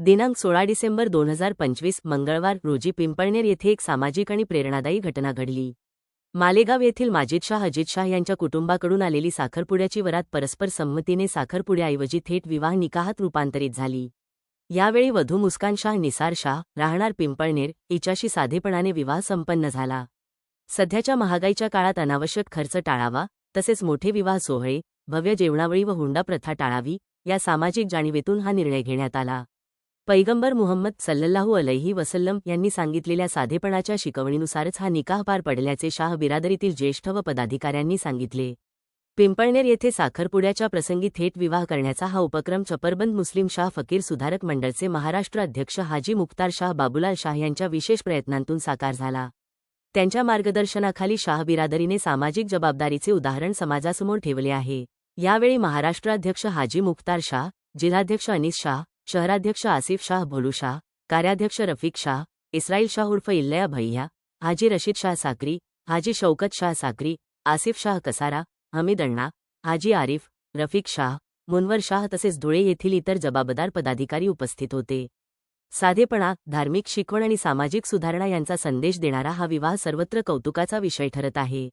दिनांक 16 डिसेंबर 2025 मंगळवार रोजी पिंपळनेर येथे एक सामाजिक आणि प्रेरणादायी घटना घडली। मालेगाव येथील माजिद शाह अजित शाह यांच्या कुटुंबाकडून आलेली साखरपुड्याची वरात परस्पर संमतीने साखरपुड्याऐवजी थेट विवाह निकाहात रूपांतरित झाली। यावेळी वधू मुस्कान शाह निसार शाह राहणार पिंपळनेर हिच्याशी साधेपणाने विवाह संपन्न झाला। सध्याच्या महागाईच्या काळात अनावश्यक खर्च टाळावा, तसेच मोठे विवाह सोहळे, भव्य जेवणावळी व हुंडा प्रथा टाळावी, या सामाजिक जाणीवेतून हा निर्णय घेण्यात आला। पैगंबर मुहम्मद सल्लल्लाहु अलैहि वसल्लम यांनी सांगितलेल्या साधेपणाच्या शिकवणीनुसारच हा निकाह पार पडल्याचे शाह बिरादरीतील ज्येष्ठ व पदाधिकाऱ्यांनी सांगितले। पिंपळनेर येथे साखरपुड्याच्या प्रसंगी थेट विवाह करण्याचा हा उपक्रम चपरबंद मुस्लिम शाह फकीर सुधारक मंडळचे महाराष्ट्र अध्यक्ष हाजी मुख्तार शाह बाबुलाल शाह यांच्या विशेष प्रयत्नांतून साकार झाला। त्यांच्या मार्गदर्शनाखाली शाह बिरादरीने सामाजिक जबाबदारीचे उदाहरण समाजासमोर ठेवले आहे। यावेळी महाराष्ट्राध्यक्ष हाजी मुख्तार शाह, जिल्हाध्यक्ष अनीस शाह, शहराध्यक्ष आसिफ शाह भोलू शाह, कार्याध्यक्ष रफिक शाह, इस्राईल शाह उर्फ इल्लया भैया, हाजी रशीद शाह साकरी, हाजी शौकत शाह साकरी, आसिफ शाह कसारा, हमीद अण्णा, हाजी आरिफ, रफिक शाह, मुनवर शाह तसेच धुळे येथील इतर जबाबदार पदाधिकारी उपस्थित होते। साधेपणा, धार्मिक शिकवण आणि सामाजिक सुधारणा यांचा संदेश देणारा हा विवाह सर्वत्र कौतुकाचा विषय ठरत आहे।